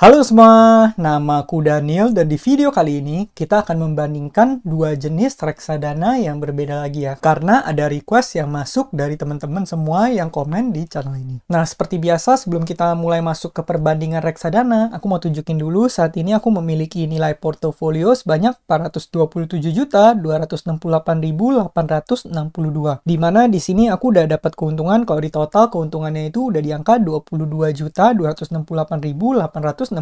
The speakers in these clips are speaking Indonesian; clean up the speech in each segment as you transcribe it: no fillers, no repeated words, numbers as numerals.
Halo semua, nama aku Daniel dan di video kali ini kita akan membandingkan dua jenis reksadana yang berbeda lagi ya. Karena ada request yang masuk dari teman-teman semua yang komen di channel ini. Nah, seperti biasa sebelum kita mulai masuk ke perbandingan reksadana, aku mau tunjukin dulu saat ini aku memiliki nilai portofolio sebanyak 427.268.862. Dimana di sini aku udah dapat keuntungan, kalau di total keuntungannya itu udah di angka 22.268.862.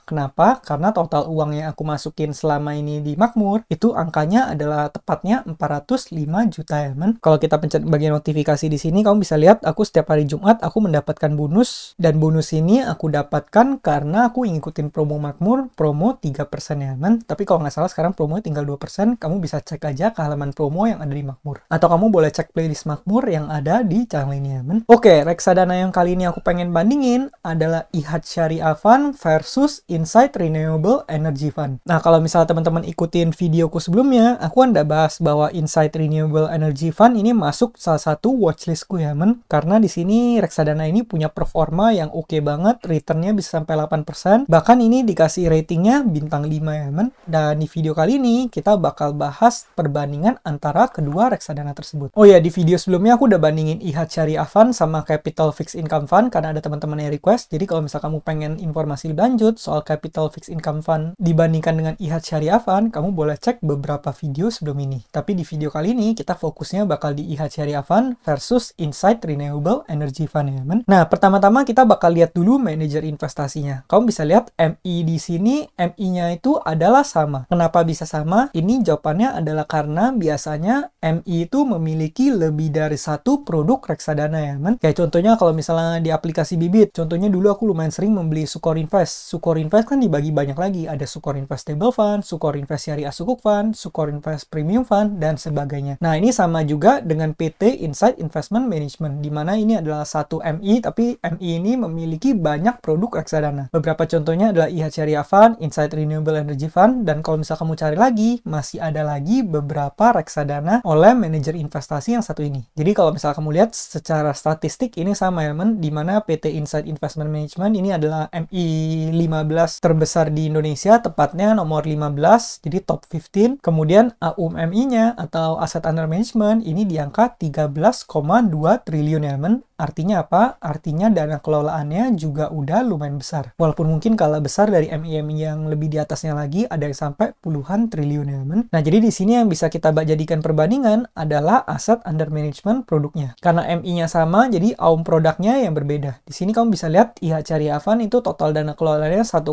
Kenapa? Karena total uang yang aku masukin selama ini di Makmur itu angkanya adalah tepatnya 405 juta ya, men. Kalau kita pencet bagian notifikasi di sini, kamu bisa lihat aku setiap hari Jumat aku mendapatkan bonus, dan bonus ini aku dapatkan karena aku ngikutin promo Makmur, promo 3% ya, men. Tapi kalau nggak salah sekarang promonya tinggal 2%, kamu bisa cek aja ke halaman promo yang ada di Makmur. Atau kamu boleh cek playlist Makmur yang ada di channel ini ya, men. Oke, reksadana yang kali ini aku pengen bandingin adalah IHAD Syariah Fund versus Insight Renewable Energy Fund. Nah, kalau misalnya teman-teman ikutin videoku sebelumnya, aku udah bahas bahwa Insight Renewable Energy Fund ini masuk salah satu watchlistku ya, men. Karena di sini reksadana ini punya performa yang oke banget, returnnya bisa sampai 8%. Bahkan ini dikasih ratingnya bintang 5 ya, men. Dan di video kali ini kita bakal bahas perbandingan antara kedua reksadana tersebut. Oh ya, di video sebelumnya aku udah bandingin IHAD Syariah Fund sama Capital Fixed Income Fund karena ada teman-teman yang request. Jadi kalau misal kamu pengen informasi lanjut soal Capital Fixed Income Fund dibandingkan dengan IHAD Syariah Fund, kamu boleh cek beberapa video sebelum ini. Tapi di video kali ini kita fokusnya bakal di IHAD Syariah Fund versus Insight Renewable Energy Fund ya, men. Nah, pertama-tama kita bakal lihat dulu manajer investasinya. Kamu bisa lihat MI di sini, MI-nya itu adalah sama. Kenapa bisa sama? Ini jawabannya adalah karena biasanya MI itu memiliki lebih dari satu produk reksadana ya, men. Kayak contohnya kalau misalnya di aplikasi Bibit, contohnya dulu aku lumayan sering membeli Sukor Invest. Sukor Invest kan dibagi banyak lagi. Ada Sukor Invest Stable Fund, Sukor Invest Syariah Sukuk Fund, Sukor Invest Premium Fund, dan sebagainya. Nah, ini sama juga dengan PT Insight Investment Management, di mana ini adalah satu MI, tapi MI ini memiliki banyak produk reksadana. Beberapa contohnya adalah IHAD Syariah Fund, Insight Renewable Energy Fund, dan kalau misal kamu cari lagi, masih ada lagi beberapa reksadana oleh manajer investasi yang satu ini. Jadi kalau misal kamu lihat secara statistik ini sama ya, men, di mana PT Insight Investment Management ini adalah MI 15 terbesar di Indonesia, tepatnya nomor 15, jadi top 15. Kemudian AUM-MI-nya atau Asset Under Management ini di angka 13,2 triliun ya, men. Artinya apa? Artinya dana kelolaannya juga udah lumayan besar. Walaupun mungkin kalah besar dari MI-MI yang lebih di atasnya lagi, ada yang sampai puluhan triliun ya, men. Nah, jadi di sini yang bisa kita jadikan perbandingan adalah Asset Under Management produknya. Karena MI-nya sama, jadi AUM produknya yang berbeda. Di sini kamu bisa lihat IHAD Syariah Fund itu total dana kelolaannya 1,6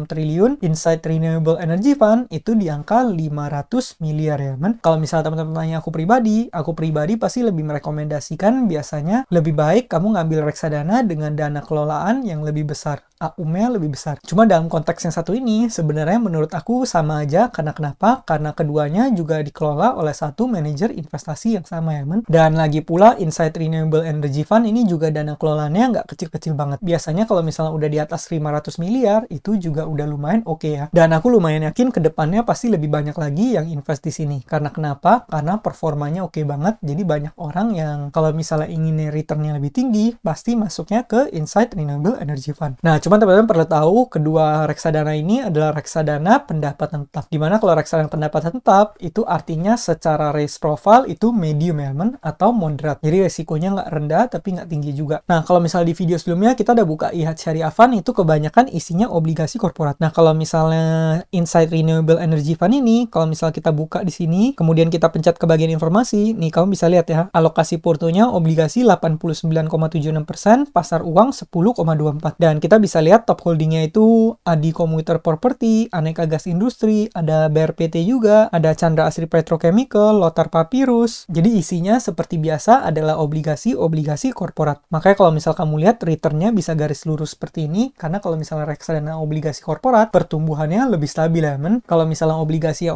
triliun, Insight Renewable Energy Fund itu di angka 500 miliar ya, men. Kalau misalnya teman-teman tanya aku pribadi pasti lebih merekomendasikan biasanya lebih baik kamu ngambil reksadana dengan dana kelolaan yang lebih besar, AUM-nya lebih besar. Cuma dalam konteks yang satu ini, sebenarnya menurut aku sama aja. Karena kenapa? Karena keduanya juga dikelola oleh satu manajer investasi yang sama ya, men. Dan lagi pula, Insight Renewable Energy Fund ini juga dana kelolaannya nggak kecil-kecil banget. Biasanya kalau misalnya udah di atas 500 miliar, itu juga udah lumayan oke ya. Dan aku lumayan yakin ke depannya pasti lebih banyak lagi yang invest di sini. Karena kenapa? Karena performanya oke banget. Jadi banyak orang yang kalau misalnya ingin returnnya lebih tinggi, pasti masuknya ke Insight Renewable Energy Fund. Nah, cuman teman-teman perlu tahu, kedua reksadana ini adalah reksadana pendapatan tetap. Dimana kalau reksadana pendapatan tetap, itu artinya secara risk profile itu medium ya, men, atau moderate. Jadi resikonya nggak rendah, tapi nggak tinggi juga. Nah, kalau misalnya di video sebelumnya, kita udah buka IHAD Syariah Fund, itu kebanyakan isinya obligasi korporat. Nah, kalau misalnya Insight Renewable Energy Fund ini, kalau misalnya kita buka di sini, kemudian kita pencet ke bagian informasi, nih kamu bisa lihat ya, alokasi portonya obligasi 89,76%, pasar uang 10,24%. Dan kita bisa lihat top holdingnya itu Adi Komuter Property, Aneka Gas Industri, ada BRPT juga, ada Chandra Asri Petrochemical, Lothar Papyrus. Jadi isinya seperti biasa adalah obligasi-obligasi korporat. Makanya kalau misal kamu lihat returnnya bisa garis lurus seperti ini, karena kalau misalnya reksadana obligasi korporat, pertumbuhannya lebih stabil ya, men. Kalau misalnya obligasi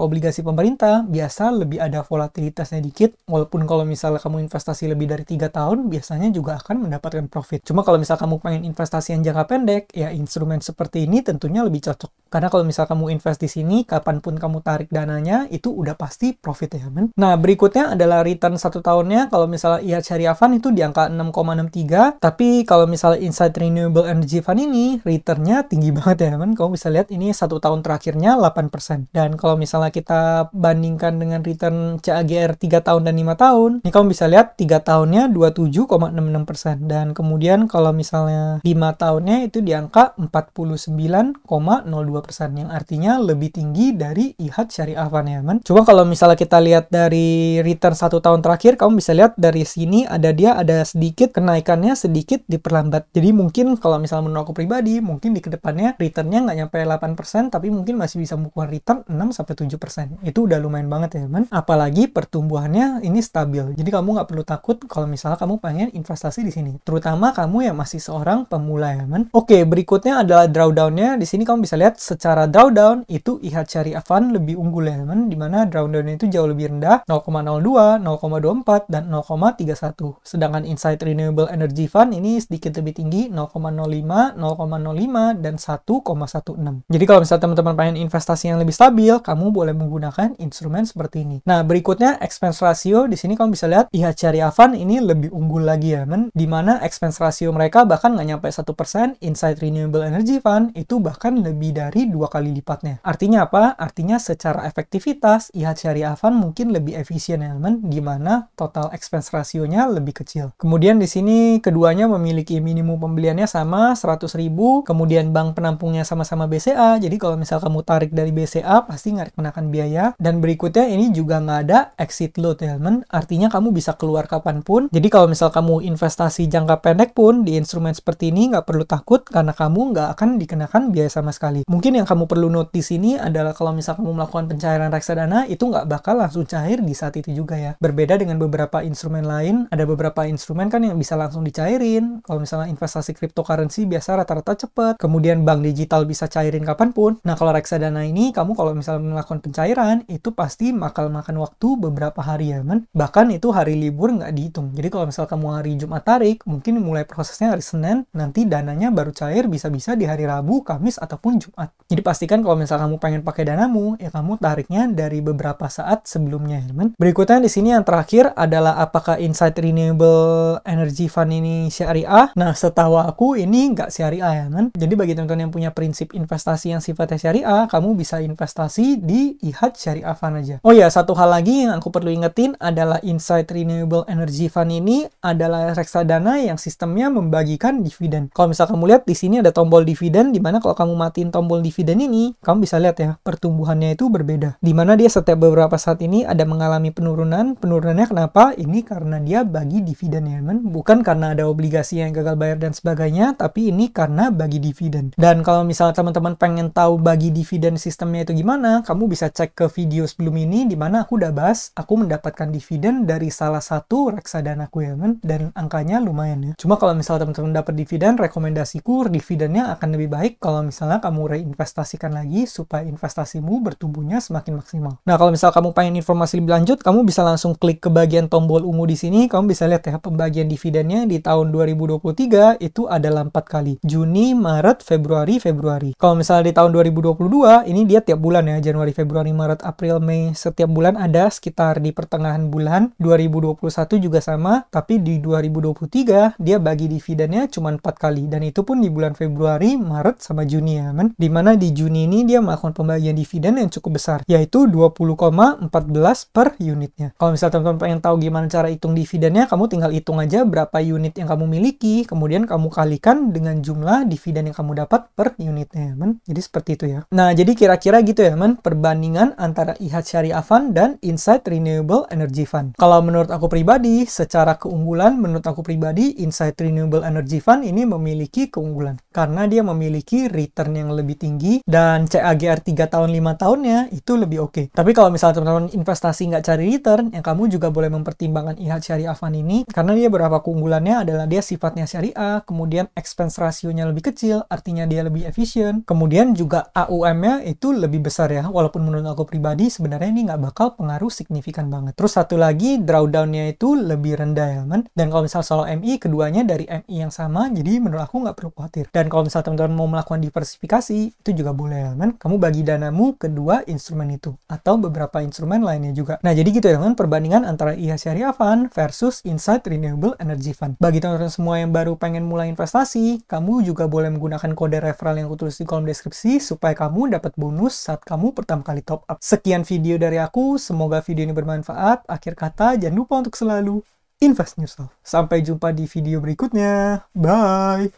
pemerintah, biasa lebih ada volatilitasnya dikit, walaupun kalau misalnya kamu investasi lebih dari 3 tahun, biasanya juga akan mendapatkan profit. Cuma kalau misalnya kamu pengen investasi yang jangka pendek, pendek, ya instrumen seperti ini tentunya lebih cocok. Karena kalau misal kamu invest di sini, kapanpun kamu tarik dananya, itu udah pasti profit ya, men. Nah, berikutnya adalah return 1 tahunnya. Kalau misalnya IHAD Syariah Fund itu di angka 6,63. Tapi kalau misalnya Insight Renewable Energy Fund ini, returnnya tinggi banget ya, men. Kamu bisa lihat ini 1 tahun terakhirnya 8%. Dan kalau misalnya kita bandingkan dengan return CAGR 3 tahun dan 5 tahun, ini kamu bisa lihat 3 tahunnya 27,66%. Dan kemudian kalau misalnya 5 tahunnya itu di angka 49,02%, yang artinya lebih tinggi dari IHAD Syariah Fund ya, men. Cuma kalau misalnya kita lihat dari return 1 tahun terakhir, kamu bisa lihat dari sini ada sedikit kenaikannya sedikit diperlambat. Jadi mungkin kalau misalnya menurut aku pribadi, mungkin di kedepannya returnnya nggak nyampe 8%, tapi mungkin masih bisa melakukan return 6-7%. Itu udah lumayan banget ya, men. Apalagi pertumbuhannya ini stabil. Jadi kamu nggak perlu takut kalau misalnya kamu pengen investasi di sini. Terutama kamu yang masih seorang pemula ya, men. Oke, berikutnya adalah drawdown-nya. Di sini kamu bisa lihat secara drawdown itu IHAD Syariah Fund lebih unggul ya, teman, dimana drawdown itu jauh lebih rendah, 0,02, 0,24, dan 0,31. Sedangkan Insight Renewable Energy Fund ini sedikit lebih tinggi, 0,05, 0,05, dan 1,16. Jadi kalau misalnya teman-teman pengen investasi yang lebih stabil, kamu boleh menggunakan instrumen seperti ini. Nah, berikutnya expense ratio. Di sini kamu bisa lihat IHAD Syariah Fund ini lebih unggul lagi ya, teman, dimana expense ratio mereka bahkan nggak nyampe 1%, Insight Renewable Energy Fund itu bahkan lebih dari 2 kali lipatnya. Artinya apa? Artinya secara efektivitas IHAD Syariah Fund mungkin lebih efisien ya, teman, di mana total expense rasionya lebih kecil. Kemudian di sini keduanya memiliki minimum pembeliannya sama 100.000, kemudian bank penampungnya sama-sama BCA. Jadi kalau misal kamu tarik dari BCA pasti nggak kenakan biaya. Dan berikutnya ini juga nggak ada exit load ya, teman. Artinya kamu bisa keluar kapanpun. Jadi kalau misal kamu investasi jangka pendek pun di instrumen seperti ini nggak perlu takut karena kamu nggak akan dikenakan biaya sama sekali. Mungkin yang kamu perlu note di sini adalah kalau misal kamu melakukan pencairan reksadana itu nggak bakal langsung cair di saat itu juga ya. Berbeda dengan beberapa instrumen lain, ada beberapa instrumen kan yang bisa langsung dicairin. Kalau misalnya investasi cryptocurrency biasa rata-rata cepet. Kemudian bank digital bisa cairin kapanpun. Nah kalau reksadana ini kamu kalau misalnya melakukan pencairan itu pasti bakal makan waktu beberapa hari ya, men. Bahkan itu hari libur nggak dihitung. Jadi kalau misal kamu hari Jumat tarik, mungkin mulai prosesnya hari Senin, nanti dananya baru cair bisa-bisa di hari Rabu, Kamis, ataupun Jumat. Jadi pastikan kalau misalnya kamu pengen pakai danamu, ya kamu tariknya dari beberapa saat sebelumnya, teman. Berikutnya di sini yang terakhir adalah apakah Insight Renewable Energy Fund ini syariah? Nah, setahu aku ini nggak syariah ya, teman. Jadi bagi teman-teman yang punya prinsip investasi yang sifatnya syariah, kamu bisa investasi di IHAD Syariah Fund aja. Oh ya, satu hal lagi yang aku perlu ingetin adalah Insight Renewable Energy Fund ini adalah reksadana yang sistemnya membagikan dividen. Kalau misalnya kamu lihat di sini ada tombol dividen, di mana kalau kamu matiin tombol dividen ini, kamu bisa lihat ya, pertumbuhannya itu berbeda. Di mana dia setiap beberapa saat ini ada mengalami penurunan. Penurunannya kenapa? Ini karena dia bagi dividen ya, men. Bukan karena ada obligasi yang gagal bayar dan sebagainya, tapi ini karena bagi dividen. Dan kalau misalnya teman-teman pengen tahu bagi dividen sistemnya itu gimana, kamu bisa cek ke video sebelum ini, di mana aku udah bahas, aku mendapatkan dividen dari salah satu reksadanaku ya, men. Dan angkanya lumayan ya. Cuma kalau misalnya teman-teman dapat dividen, rekomendasiku dividennya akan lebih baik kalau misalnya kamu reinvestasikan lagi supaya investasimu bertumbuhnya semakin maksimal. Nah, kalau misalnya kamu pengen informasi lebih lanjut, kamu bisa langsung klik ke bagian tombol ungu di sini. Kamu bisa lihat ya pembagian dividennya di tahun 2023 itu adalah 4 kali. Juni, Maret, Februari, Februari. Kalau misalnya di tahun 2022, ini dia tiap bulan ya, Januari, Februari, Maret, April, Mei, setiap bulan ada sekitar di pertengahan bulan. 2021 juga sama, tapi di 2023 dia bagi dividennya cuma 4 kali, dan itu pun di bulan Februari, Maret, sama Juni ya, men. Dimana di Juni ini dia melakukan pembagian dividen yang cukup besar, yaitu 20,14 per unitnya. Kalau misalnya teman-teman pengen tahu gimana cara hitung dividennya, kamu tinggal hitung aja berapa unit yang kamu miliki, kemudian kamu kalikan dengan jumlah dividen yang kamu dapat per unitnya, men. Jadi seperti itu ya. Nah, jadi kira-kira gitu ya, men, perbandingan antara IHAD Syariah Fund dan Insight Renewable Energy Fund. Kalau menurut aku pribadi, secara keunggulan, menurut aku pribadi, Insight Renewable Energy Fund ini memiliki keunggulan. Karena dia memiliki return yang lebih tinggi, dan CAGR 3 tahun 5 tahunnya itu lebih oke. Tapi kalau misalnya teman-teman investasi nggak cari return, yang kamu juga boleh mempertimbangkan IHAD Syariah Fund ini, karena dia beberapa keunggulannya adalah dia sifatnya syariah, kemudian expense rasionya lebih kecil, artinya dia lebih efisien, kemudian juga AUM-nya itu lebih besar ya, walaupun menurut aku pribadi sebenarnya ini nggak bakal pengaruh signifikan banget. Terus satu lagi, drawdown-nya itu lebih rendah ya, men. Dan kalau misalnya soal MI, keduanya dari MI yang sama, jadi menurut aku nggak perlu khawatir. khawatir. Dan kalau misalnya teman-teman mau melakukan diversifikasi, itu juga boleh ya teman. Kamu bagi danamu ke dua instrumen itu, atau beberapa instrumen lainnya juga. Nah, jadi gitu ya teman, perbandingan antara IHS Syariah Fund versus Insight Renewable Energy Fund. Bagi teman-teman semua yang baru pengen mulai investasi, kamu juga boleh menggunakan kode referral yang aku tulis di kolom deskripsi supaya kamu dapat bonus saat kamu pertama kali top up. Sekian video dari aku, semoga video ini bermanfaat. Akhir kata, jangan lupa untuk selalu invest in yourself. Sampai jumpa di video berikutnya. Bye!